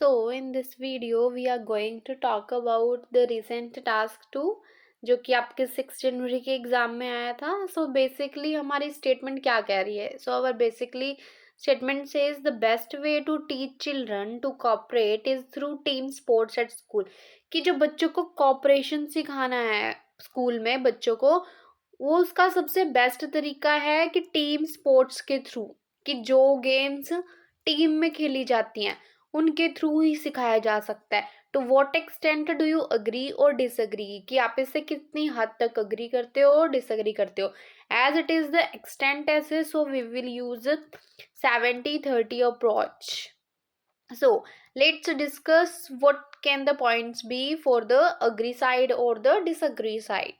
So in this video we are going to talk about the recent task 2 जो कि आपके 6 जनवरी के exam में आया था. So basically हमारी स्टेटमेंट क्या कह रही है? So our basically statement says the best way to teach children to cooperate is through team sports at school. कि जो बच्चों को cooperation सिखाना है स्कूल में बच्चों को, वो उसका सबसे बेस्ट तरीका है कि टीम स्पोर्ट्स के थ्रू, कि जो गेम्स टीम में खेली जाती हैं उनके थ्रू ही सिखाया जा सकता है. To what extent do you agree और डिसअग्री, कि आप इससे कितनी हद तक अग्री करते हो और डिसअग्री करते हो. As it is the extent ऐसे, so we will use 70-30 approach. So let's discuss what can the points be for the agree side or the disagree side.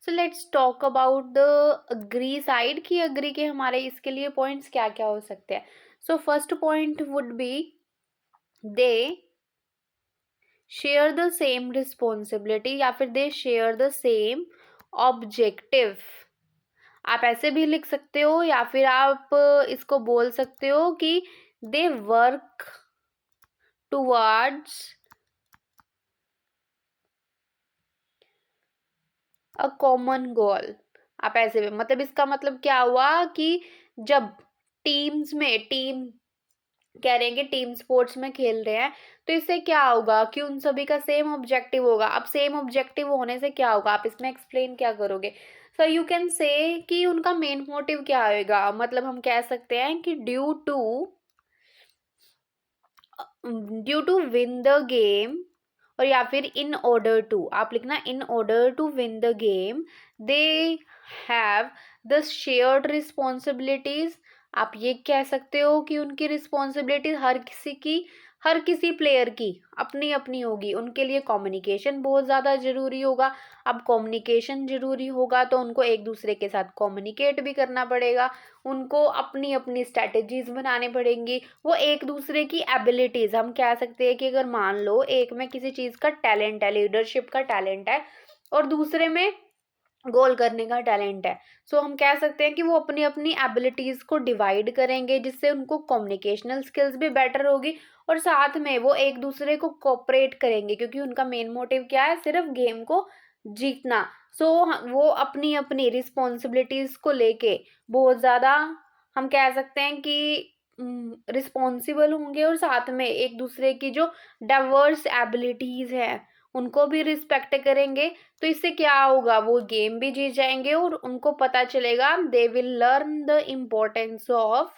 So let's talk about the agree side, कि agree के हमारे इसके लिए points क्या क्या हो सकते हैं. So first point would be they share the same responsibility या फिर they share the same objective. आप ऐसे भी लिख सकते हो या फिर आप इसको बोल सकते हो कि they work towards a common goal. आप ऐसे भी, मतलब इसका मतलब क्या हुआ कि जब टीम्स में, टीम कह रहे हैं कि टीम स्पोर्ट्स में खेल रहे हैं, तो इससे क्या होगा कि उन सभी का सेम ऑब्जेक्टिव होगा. अब सेम ऑब्जेक्टिव होने से क्या होगा, आप इसमें एक्सप्लेन क्या करोगे. सो यू कैन से कि उनका मेन मोटिव क्या होगा. मतलब हम कह सकते हैं कि due to win the game, और या फिर इन ऑर्डर टू, आप लिखना in order to win the game they have the shared responsibilities. आप ये कह सकते हो कि उनकी रिस्पॉन्सिबिलिटी हर किसी प्लेयर की अपनी अपनी होगी. उनके लिए कम्युनिकेशन बहुत ज़्यादा ज़रूरी होगा. अब कम्युनिकेशन ज़रूरी होगा तो उनको एक दूसरे के साथ कम्युनिकेट भी करना पड़ेगा. उनको अपनी अपनी स्ट्रैटेजीज बनानी पड़ेंगी. वो एक दूसरे की एबिलिटीज, हम कह सकते हैं कि अगर मान लो एक में किसी चीज़ का टैलेंट है, लीडरशिप का टैलेंट है, और दूसरे में गोल करने का टैलेंट है, सो हम कह सकते हैं कि वो अपनी अपनी एबिलिटीज को डिवाइड करेंगे जिससे उनको कम्युनिकेशनल स्किल्स भी बेटर होगी, और साथ में वो एक दूसरे को कोऑपरेट करेंगे क्योंकि उनका मेन मोटिव क्या है, सिर्फ गेम को जीतना. सो वो अपनी अपनी रिस्पॉन्सिबिलिटीज को लेके बहुत ज़्यादा, हम कह सकते हैं कि रिस्पॉन्सिबल होंगे, और साथ में एक दूसरे की जो डाइवर्स एबिलिटीज हैं उनको भी रिस्पेक्ट करेंगे. तो इससे क्या होगा, वो गेम भी जीत जाएंगे और उनको पता चलेगा, they will learn the importance of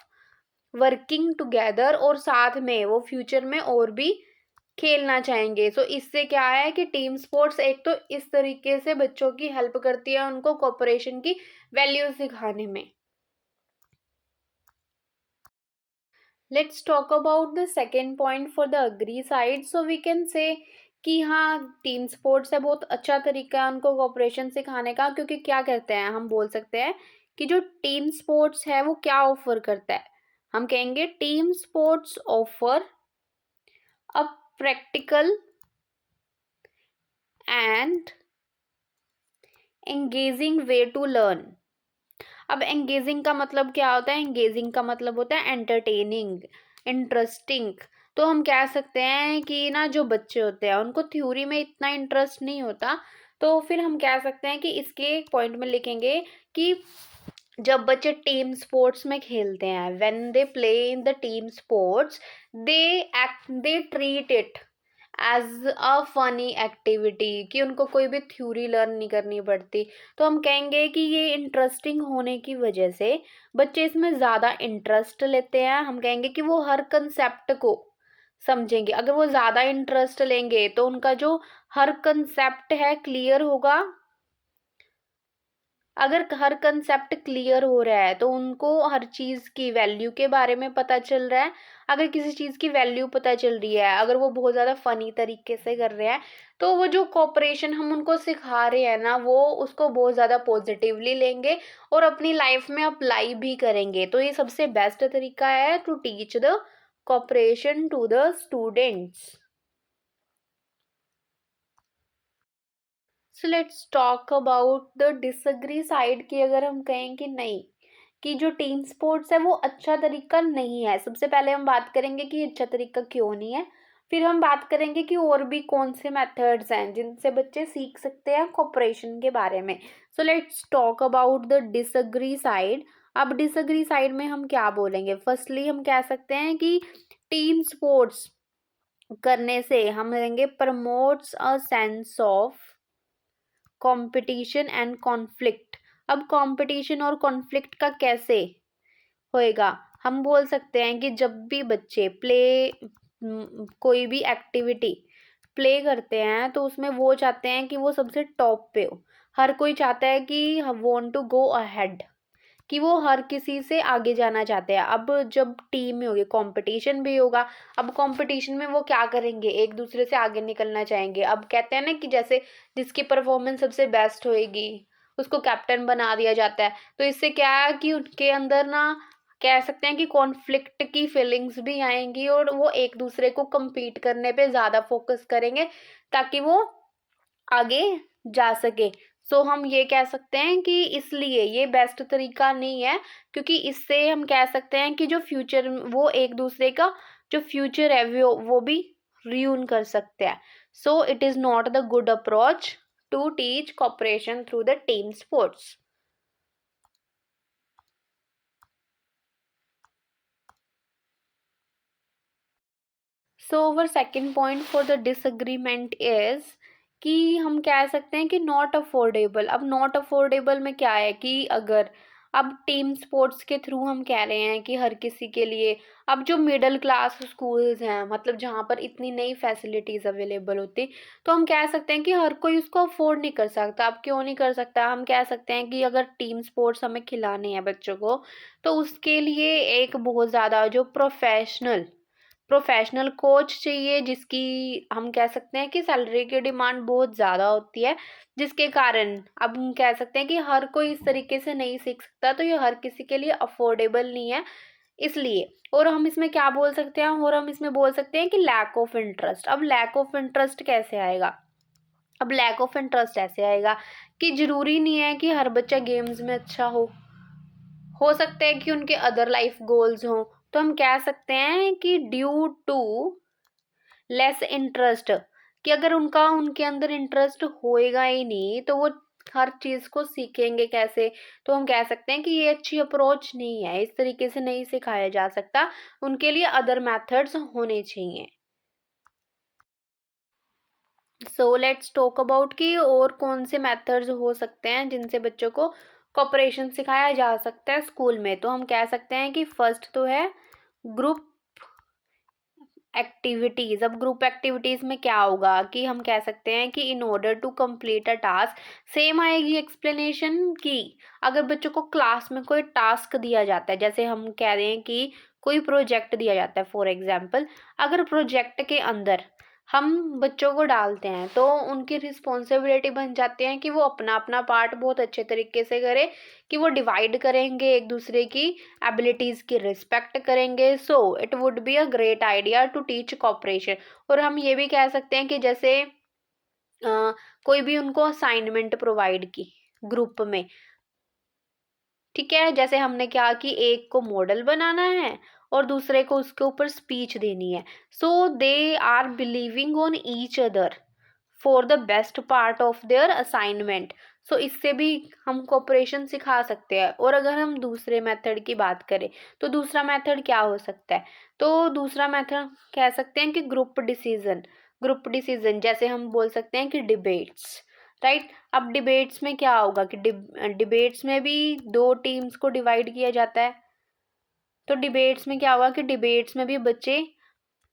working together, और साथ में वो फ्यूचर में और भी खेलना चाहेंगे. सो इससे क्या है कि टीम स्पोर्ट्स एक तो इस तरीके से बच्चों की हेल्प करती है उनको कोऑपरेशन की वैल्यू सिखाने में. Let's talk about the second point for the agree side. So we can say कि हाँ, टीम स्पोर्ट्स है बहुत अच्छा तरीका है उनको कोऑपरेशन सिखाने का, क्योंकि क्या कहते हैं, हम बोल सकते हैं कि जो टीम स्पोर्ट्स है वो क्या ऑफर करता है. हम कहेंगे team sports offer a practical and engaging way to learn. अब एंगेजिंग का मतलब क्या होता है, एंगेजिंग का मतलब होता है एंटरटेनिंग, इंटरेस्टिंग. तो हम कह सकते हैं कि ना जो बच्चे होते हैं उनको थ्योरी में इतना इंटरेस्ट नहीं होता, तो फिर हम कह सकते हैं कि इसके एक पॉइंट में लिखेंगे कि जब बच्चे टीम स्पोर्ट्स में खेलते हैं, when they play in the team sports, they treat it as a funny activity, कि उनको कोई भी थ्योरी लर्न नहीं करनी पड़ती. तो हम कहेंगे कि ये इंटरेस्टिंग होने की वजह से बच्चे इसमें ज़्यादा इंटरेस्ट लेते हैं. हम कहेंगे कि वो हर कंसेप्ट को समझेंगे. अगर वो ज़्यादा इंटरेस्ट लेंगे तो उनका जो हर कंसेप्ट है क्लियर होगा. अगर हर कंसेप्ट क्लियर हो रहा है तो उनको हर चीज़ की वैल्यू के बारे में पता चल रहा है. अगर किसी चीज़ की वैल्यू पता चल रही है, अगर वो बहुत ज़्यादा फनी तरीके से कर रहे हैं, तो वो जो कोऑपरेशन हम उनको सिखा रहे हैं ना, वो उसको बहुत ज़्यादा पॉजिटिवली लेंगे और अपनी लाइफ में अप्लाई भी करेंगे. तो ये सबसे बेस्ट तरीका है to teach the cooperation to the students. So let's talk about the disagree side, की अगर हम कहें कि नहीं, कि जो टीम स्पोर्ट्स है वो अच्छा तरीका नहीं है। सबसे पहले हम बात करेंगे कि अच्छा तरीका क्यों नहीं है, फिर हम बात करेंगे कि और भी कौन से मेथड्स हैं जिनसे बच्चे सीख सकते हैं कोऑपरेशन के बारे में। सो let's talk about the disagree side. अब डिसएग्री साइड में हम क्या बोलेंगे? फर्स्टली हम कह सकते हैं कि टीम स्पोर्ट्स करने से हम लेंगे promotes a sense of competition and conflict. अब कंपटीशन और कॉन्फ्लिक्ट का कैसे होएगा? हम बोल सकते हैं कि जब भी बच्चे कोई भी एक्टिविटी प्ले करते हैं तो उसमें वो चाहते हैं कि वो सबसे टॉप पे हो। हर कोई चाहता है कि वांट टू गो अहेड, कि वो हर किसी से आगे जाना चाहते हैं। अब जब टीम में होगी कंपटीशन भी होगा। अब कंपटीशन में वो क्या करेंगे? एक दूसरे से आगे निकलना चाहेंगे। अब कहते हैं ना कि जैसे जिसकी परफॉर्मेंस सबसे बेस्ट होएगी उसको कैप्टन बना दिया जाता है। तो इससे क्या है कि उनके अंदर ना कह सकते हैं कि कॉन्फ्लिक्ट की फीलिंग्स भी आएंगी और वो एक दूसरे को compete करने पे ज़्यादा फोकस करेंगे ताकि वो आगे जा सके। सो हम ये कह सकते हैं कि इसलिए ये बेस्ट तरीका नहीं है, क्योंकि इससे हम कह सकते हैं कि जो फ्यूचर वो एक दूसरे का जो फ्यूचर है वो भी रियून कर सकते हैं। So it is not the good approach to teach cooperation through the team sports. So our second point for the disagreement is कि हम कह सकते हैं कि नॉट अफोर्डेबल। अब नॉट अफोर्डेबल में क्या है कि अगर अब टीम स्पोर्ट्स के थ्रू हम कह रहे हैं कि हर किसी के लिए, अब जो मिडिल क्लास स्कूल्स हैं मतलब जहाँ पर इतनी नई फैसिलिटीज़ अवेलेबल होती, तो हम कह सकते हैं कि हर कोई उसको अफोर्ड नहीं कर सकता। अब क्यों नहीं कर सकता? हम कह सकते हैं कि अगर टीम स्पोर्ट्स हमें खिलाने हैं बच्चों को, तो उसके लिए एक बहुत ज़्यादा जो प्रोफेशनल कोच चाहिए, जिसकी हम कह सकते हैं कि सैलरी की डिमांड बहुत ज़्यादा होती है, जिसके कारण अब हम कह सकते हैं कि हर कोई इस तरीके से नहीं सीख सकता। तो ये हर किसी के लिए अफोर्डेबल नहीं है इसलिए। और हम इसमें क्या बोल सकते हैं? और हम इसमें बोल सकते हैं कि लैक ऑफ इंटरेस्ट। अब लैक ऑफ इंटरेस्ट कैसे आएगा? अब लैक ऑफ इंटरेस्ट ऐसे आएगा कि ज़रूरी नहीं है कि हर बच्चा गेम्स में अच्छा हो सकता है कि उनके अदर लाइफ गोल्स हों। तो हम कह सकते हैं कि ड्यू टू लेस इंटरेस्ट, कि अगर उनका उनके अंदर इंटरेस्ट होएगा ही नहीं तो वो हर चीज़ को सीखेंगे कैसे? तो हम कह सकते हैं कि ये अच्छी अप्रोच नहीं है, इस तरीके से नहीं सिखाया जा सकता, उनके लिए अदर मेथड्स होने चाहिए। सो लेट्स टॉक अबाउट कि और कौन से मेथड्स हो सकते हैं जिनसे बच्चों को कोऑपरेशन सिखाया जा सकता है स्कूल में। तो हम कह सकते हैं कि फर्स्ट तो है ग्रुप एक्टिविटीज। अब ग्रुप एक्टिविटीज में क्या होगा कि हम कह सकते हैं कि in order to complete a task, same आएगी एक्सप्लेनेशन की। अगर बच्चों को क्लास में कोई टास्क दिया जाता है, जैसे हम कह रहे हैं कि कोई प्रोजेक्ट दिया जाता है फॉर एग्जांपल, अगर प्रोजेक्ट के अंदर हम बच्चों को डालते हैं तो उनकी रिस्पॉन्सिबिलिटी बन जाती है कि वो अपना अपना पार्ट बहुत अच्छे तरीके से करे, कि वो डिवाइड करेंगे, एक दूसरे की एबिलिटीज़ की रिस्पेक्ट करेंगे। So it would be a great idea to teach cooperation. और हम ये भी कह सकते हैं कि जैसे कोई भी उनको असाइनमेंट प्रोवाइड की ग्रुप में, ठीक है, जैसे हमने क्या कि एक को मॉडल बनाना है और दूसरे को उसके ऊपर स्पीच देनी है। So they are believing on each other for the best part of their assignment. So इससे भी हम कोऑपरेशन सिखा सकते हैं। और अगर हम दूसरे मेथड की बात करें तो दूसरा मेथड क्या हो सकता है? तो दूसरा मेथड कह सकते हैं कि ग्रुप डिसीजन जैसे हम बोल सकते हैं कि डिबेट्स, राइट। अब डिबेट्स में क्या होगा कि डिबेट्स में भी दो टीम्स को डिवाइड किया जाता है। तो डिबेट्स में क्या होगा कि डिबेट्स में भी बच्चे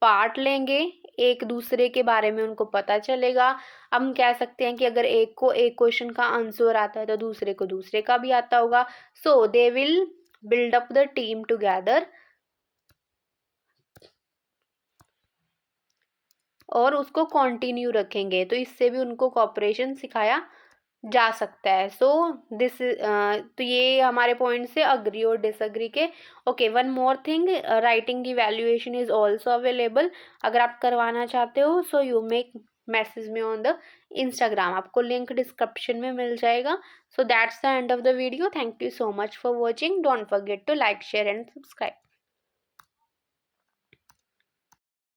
पार्ट लेंगे, एक दूसरे के बारे में उनको पता चलेगा। हम कह सकते हैं कि अगर एक को एक क्वेश्चन का आंसर आता है तो दूसरे को दूसरे का भी आता होगा। So they will build up the team together और उसको कंटिन्यू रखेंगे, तो इससे भी उनको कोऑपरेशन सिखाया जा सकता है। सो दिस तो ये हमारे पॉइंट से अग्री और डिसअग्री के। Okay, one more thing, writing की वैल्यूएशन इज ऑल्सो अवेलेबल। अगर आप करवाना चाहते हो सो यू मे मैसेज में ऑन द इंस्टाग्राम, आपको लिंक डिस्क्रिप्शन में मिल जाएगा. So that's the end of the video. Thank you so much for watching. Don't forget to like, share and subscribe.